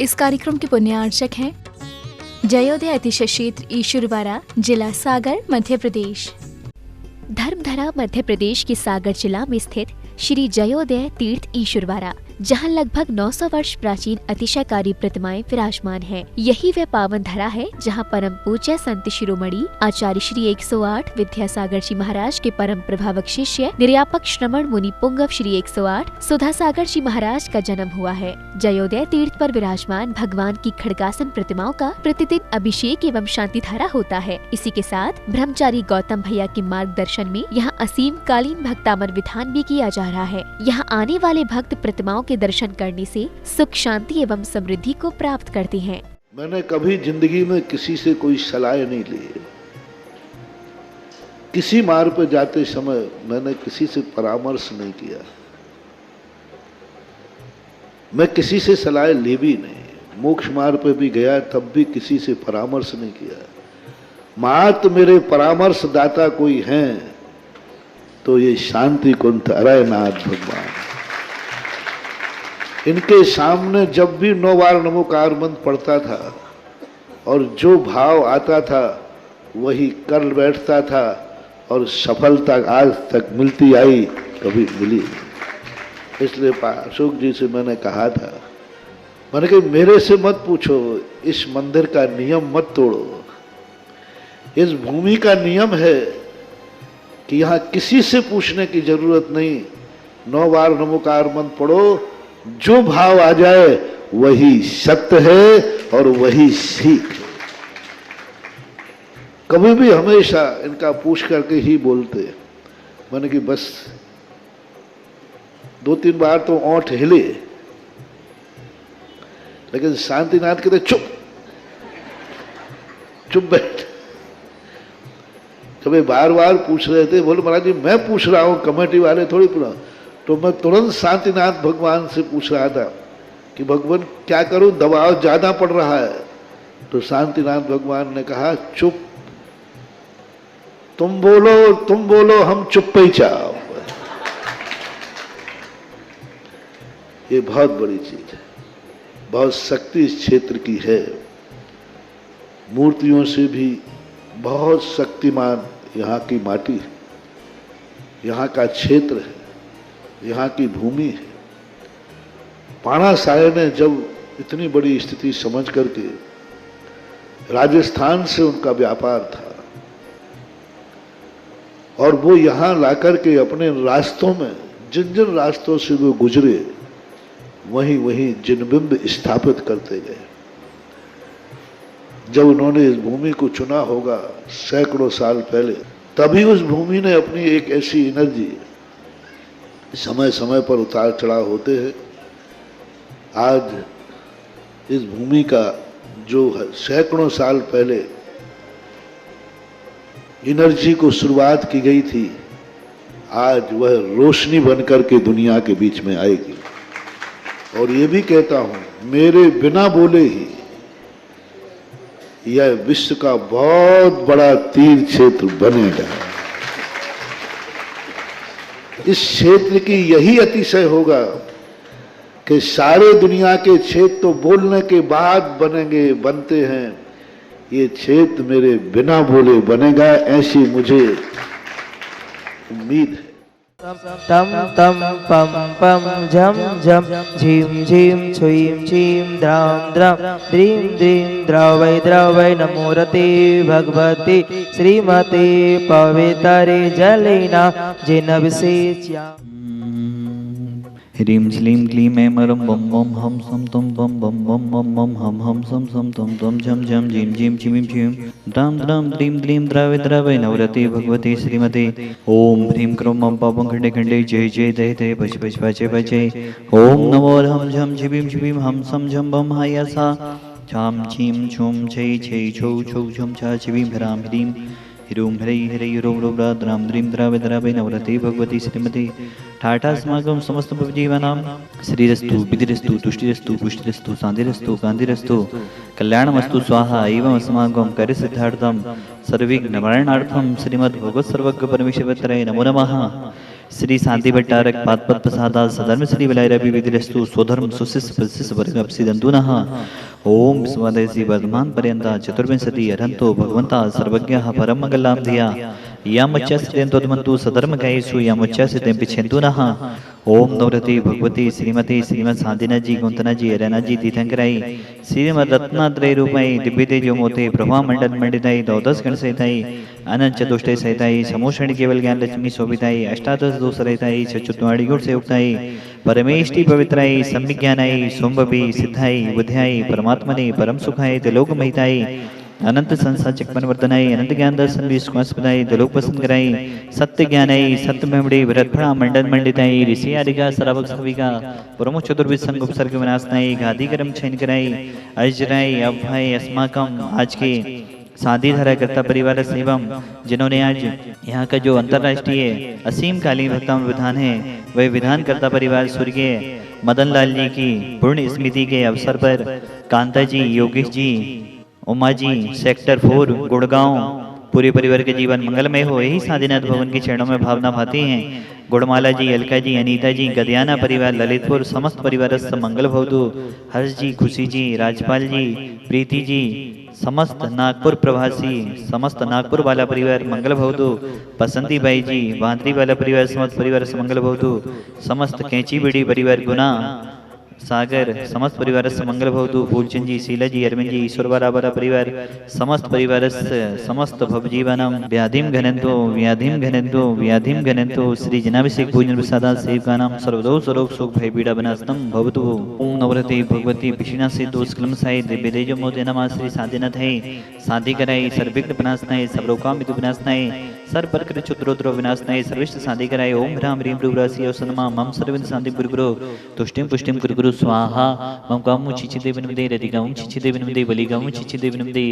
इस कार्यक्रम के पुण्यार्चक हैं जयोदय अतिशय क्षेत्र ईश्वरवाड़ा, जिला सागर, मध्य प्रदेश। धर्मधरा मध्य प्रदेश के सागर जिला में स्थित श्री जयोदय तीर्थ ईश्वरवाड़ा, जहां लगभग 900 वर्ष प्राचीन अतिशयकारी प्रतिमाएं विराजमान हैं। यही वह पावन धरा है जहां परम पूज्य संत शिरोमणि आचार्य श्री 108 विद्यासागर जी महाराज के परम प्रभावक शिष्य निर्यापक श्रमण मुनि पुंगव श्री 108 सुधासागर जी महाराज का जन्म हुआ है। जयोदय तीर्थ पर विराजमान भगवान की खड़गासन प्रतिमाओं का प्रतिदिन अभिषेक एवं शांति धारा होता है। इसी के साथ ब्रह्मचारी गौतम भैया के मार्गदर्शन में यहाँ असीम कालीन भक्तामर विधान भी किया जा रहा है। यहाँ आने वाले भक्त प्रतिमाओं के दर्शन करने से सुख, शांति एवं समृद्धि को प्राप्त करते हैं। मैंने कभी जिंदगी में किसी से कोई सलाह नहीं ली। किसी मार्ग पर जाते समय मैंने किसी से परामर्श नहीं किया। मैं किसी से सलाह ली भी नहीं। मोक्ष मार्ग पर भी गया तब भी किसी से परामर्श नहीं किया। मात्र मेरे परामर्श दाता कोई हैं तो ये शांति कुंठ अरयनाथ भगवान। इनके सामने जब भी 9 बार नमोकार मंत्र पढ़ता था और जो भाव आता था वही कर बैठता था और सफलता आज तक मिलती आई, कभी मिली। इसलिए अशोक जी से मैंने कहा था, मैंने कहा मेरे से मत पूछो, इस मंदिर का नियम मत तोड़ो। इस भूमि का नियम है कि यहाँ किसी से पूछने की जरूरत नहीं। 9 बार नमोकार मंत्र पढ़ो, जो भाव आ जाए वही सत्य है और वही सीख है। कभी भी हमेशा इनका पूछ करके ही बोलते। मैंने कि बस 2-3 बार तो ओंठ हिले, लेकिन शांतिनाथ कहते चुप चुप बैठ। कभी बार बार पूछ रहे थे, बोले महाराज जी मैं पूछ रहा हूं, कमेटी वाले थोड़ी पूछा। तो मैं तुरंत शांतिनाथ भगवान से पूछ रहा था कि भगवान क्या करूं, दबाव ज्यादा पड़ रहा है। तो शांतिनाथ भगवान ने कहा चुप, तुम बोलो हम चुप ही चाहो। ये बहुत बड़ी चीज है, बहुत शक्ति इस क्षेत्र की है। मूर्तियों से भी बहुत शक्तिमान यहाँ की माटी है, यहाँ का क्षेत्र है, यहाँ की भूमि है। पाणा साहे ने जब इतनी बड़ी स्थिति समझ करके, राजस्थान से उनका व्यापार था और वो यहाँ लाकर के अपने रास्तों में जिन जिन रास्तों से वो गुजरे वहीं वहीं जिनबिंब स्थापित करते गए। जब उन्होंने इस भूमि को चुना होगा सैकड़ों साल पहले, तभी उस भूमि ने अपनी एक ऐसी एनर्जी, समय समय पर उतार चढ़ाव होते हैं। आज इस भूमि का जो सैकड़ों साल पहले एनर्जी को शुरुआत की गई थी, आज वह रोशनी बनकर के दुनिया के बीच में आएगी। और ये भी कहता हूं, मेरे बिना बोले ही यह विश्व का बहुत बड़ा तीर्थ क्षेत्र बनेगा। इस क्षेत्र की यही अतिशय होगा कि सारे दुनिया के क्षेत्र तो बोलने के बाद बनते हैं, ये क्षेत्र मेरे बिना बोले बनेगा, ऐसी मुझे उम्मीद है। तम तम पम पम झम झम झीम झीम छुईम छीम द्राम द्राम द्रीम द्रीम द्रवै नमो रते भगवते श्रीमते पवित्रे जलेना जिनविषेच्या। ह्रीं श्लीं क्लीं ऐं मरं बम बम हम सम तुम बम बम बम बम बम हम सम सम तुम तुम झम झम झीं झीं छिमीं छिं द्राम द्राम द्रीं द्रीं द्रवै नवरते भगवते श्रीमते। ओम ह्रीं क्रों मम पापं खंडे खंडे जय जय दय दय बच बच बचे बचे। ओम नमो हम झम छिबीं छिबीं हम सम झम बम हायसा छाम छीं छुम छै छै छौ छौ झम छा छिबीं ह्रां ह्रीं ह्रूं ह्रै ह्रै ह्रौं ह्रौं द्रां द्रीं द्रवै नवरते भगवती श्रीमते। ठाठा समागम समस्त जीवानां श्रीरस्तु विधिरस्तु तुष्टिरस्तु पुष्टिरस्तु शांतिरस्तु कांतिरस्तु कल्याणमस्तु स्वाहा। एवं समागम कार्य सिद्धार्थम सर्वविघ्न निवारणार्थम श्रीमद् भगवत् सर्वज्ञ परमेश्वराय नमो नमः। श्री शांति भट्टारक पादपद प्रसादा सधर्म श्री विलायरवि विधिरस्तु स्वधर्म सुशिष्ट प्रशिष्ट वर्ग अपसिदन्तु नः। ओम विस्मदेसी वर्धमान पर्यंता चतुर्विंशति अरहंतो भगवंता सर्वज्ञः परम मंगलां धिया यामुच्चस्यन्तोधमन्तु सधर्म गायेषु यामुच्चस्यते पिछन्तु नः। ओम नवरति भगवती श्रीमती श्रीमद शांतिना जी गुंतना जी अरना जी तीर्थंकराई श्रीमद रत्नात्रय रूपाई दिव्य तेजो मोते प्रभा मंडल मंडिताई द्वादश गण सहिताई अनंत चतुष्टय सहिताई समोषण केवल ज्ञान लक्ष्मी शोभिताई अष्टादश दोष रहिताई चतुर्वाणी गुण से युक्ताई परमेष्टि पवित्राई सम्यक ज्ञानाई सोमबी सिद्धाई बुद्ध्याई परमात्मने परम सुखाई त्रिलोक महिताई अनंत संसार चक्मन वर्धनाई अनंत ज्ञान दर्शन विश्वास पदाई दलोक पसंद कराई सत्य ज्ञानाई सत्य मेमड़ी भरतफड़ा मंडल मंडिताई ऋषि आदिका सरावक सविका प्रमुख चतुर्विद संग उपसर्ग विनाशनाई गादी करम छैन कराई अजराई अभय अस्माकम आज के शादी धारा करता परिवार सेवम जिन्होंने आज यहाँ का जो अंतर्राष्ट्रीय असीम कालीन भक्ता विधान है वह विधान करता परिवार स्वर्गीय मदन लाल जी की पूर्ण स्मृति के अवसर पर कांता जी योगेश जी उमा जी सेक्टर 4 गुड़गांव पूरे परिवार के जीवन मंगलमय हो यही साधीनाथ भवन के चरणों में भावना भाती हैं। गुड़माला जी अलका जी अनीता जी गदियाना परिवार ललितपुर समस्त परिवार मंगल भवतु। हर्ष जी खुशी जी राजपाल जी प्रीति जी समस्त नागपुर प्रवासी समस्त नागपुर वाला परिवार मंगल भवतु। बसंती बाई जी वांद्री वाला परिवार समस्त परिवार मंगल भवतु। समस्त कैंची बिड़ी परिवार गुना सागर समस्त परिवार मंगल भवतु। फूलचंद जी शीला जी अरविंद जी ईश्वर वाला परिवार समस्त परिवार समस्त भवजीवनम व्याधिम घनंतो श्री जनाभिषेक पूजन प्रसादा सेवकानां सर्वदो स्वरूप सुख भय पीड़ा विनाशनम भवतु। ओम नवरति भगवती पिशिना से दोषकलम साई दिव्य तेजो मोते नमः। श्री शांतिनाथ है शांति कराई सर्विघ्न विनाशनाय सर्वकामित विनाशनाय सर्वप्रकृत चतुरोद्र विनाशनाय सर्विष्ट शांति कराई। ओम ह्राम ह्रीं रूपराशि औसनमा मम सर्विद शांति गुरु तुष्टिम पुष्टिम गुरु स्वाहा मम गामु चिचिदे विनमदे रतिगामु चिचिदे विनमदे बलिगामु चिचिदे विनमदे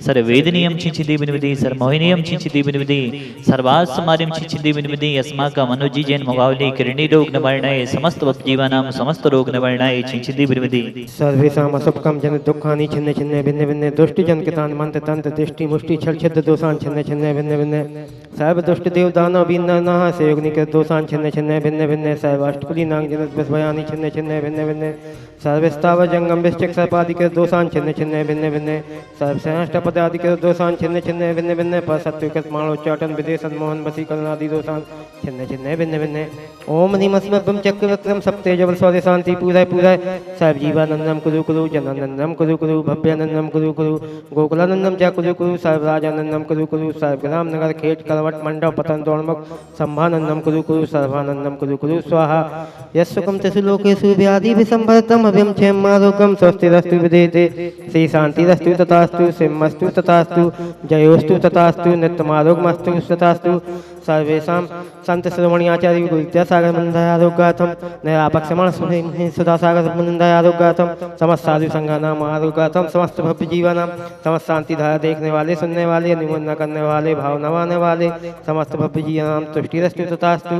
सर्ववेदनीयम चिचिदे विनमदे सर्वमोहिनीयम चिचिदे विनमदे सर्वास्मार्यम चिचिदे विनमदे अस्माकं मनोजी जैन मोगावली किरणी रोग निवारणाय समस्त जीवानां समस्त रोग निवारणाय चिचिदे विनमदे सर्वेषां असुभकं जन दुःखानि छिन्न छिन्न भिन्न भिन्न दुष्टि जन कितान मंत्र तंत्र दृष्टि मुष्टि छल छिद्र दोषान छिन्न छिन्न भिन्न भिन्न सर्व दुष्ट देव दानव विनना सेवग्निक दोषान छिन्न छिन्न भिन्न भिन्न सर्व अष्टकुली नाग जन भयानि छिन्न छिन्न भिन्न भिन्न सर्वस्ताव जंगम विश्चक सर्पादिक दोषान छिन्न छिन्न भिन्न भिन्न सर्वश्रेष्ठपदादिक दोषान छिन्न छिन्न भिन्न भिन्न पर सत्विकृत माणोच्चाटन विदेशन मोहन वसीकरण आदि दोषान छिन्न छिन्न भिन्न भिन्न ओम ह्रीमस्मभ्यं चक्रवक्त्रम सप्तेजवल स्वदे शांति पूजाय पूजाय सर्व जीवानंदम कुरु कुरु जनानंदम कुरु कुरु भव्यानंदम कुरु कुरु गोकुलानंदम च कुरु कुरु सर्वराजानंदम कुरु कुरु सर्वग्राम नगर खेट कलवट मंडप पतन दौड़मुख संभानंदम कुरु कुरु सर्वानंदम कुरु कुरु स्वाहा यस्सुकं तेषु लोकेषु व्याधि विसंभरतम अभ्यं क्षेम आरोग्यं स्वस्तिरस्तु विदेते श्री शांतिरस्तु तथास्तु सिंहस्तु तथास्तु जयोस्तु तथास्तु नित्यमारोग्यमस्तु तथास्तु सर्वेषां संत श्रवणी आचार्य विद्यासागर मंदारोग्यार्थम नैरापक्षमाण सुधासागर मंदारोग्यार्थम समस्त साधु संघानाम आरोग्यार्थम समस्त भव्य जीवानाम समस्त शांति धारा देखने वाले सुनने वाले निमन करने वाले भावना वाले वाले समस्त भव्य जीवानाम तुष्टिरस्तु तथास्तु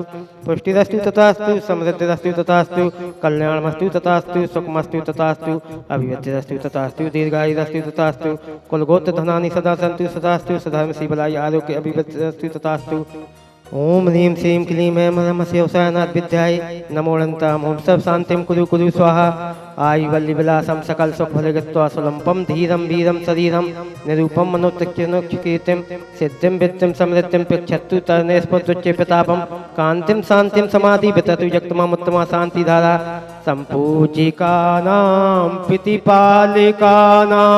पुष्टिरस्तु तथास्तु समृद्धिरस्तु तथास्तु कल्याणमस्तु तथास्तु सुखमस्तु तथास्तु अभिवृद्धिरस्तु तथास्तु दीर्घायुरस्तु तथास्तु कुलगोत्र धनानि सदा सन्तु तथास्तु सधर्म शिवलाय आरोग्य अभिवृद्धिरस्तु तथास्तु। ओम ह्रीं श्रीं क्लीं ऐं नमः शिवसायनाथ विद्याय नमो अनन्ताम्। ओम सब शांतिं कुरु कुरु स्वाहा आयु वल्ली विलासं सकल सुख भलगत्वा सुलंपम धीरं वीरं शरीरं निरूपं मनोतक्षकीर्तिं सिद्धिं विद्धिं समृद्धिं पृच्छतु तरणे स्फुरतुच्च प्रतापं कान्तिं शान्तिं समाधि विततु जक्तमामुत्तमा शान्तिधारा सम्पूजिकानां पितिपालिकानां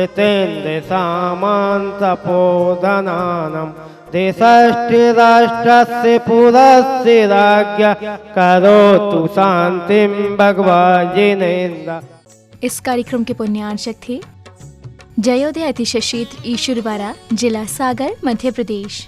एतेन्द्र सामन्तपोधनानां देशस्थिराष्ट्रस्य पुरस्य राज्ञा करोतु शांतिं भगवजिनेन्द्र। इस कार्यक्रम के पुण्यार्चक थे जयोदय अतिशय क्षेत्र ईश्वरवाड़ा जिला सागर मध्य प्रदेश।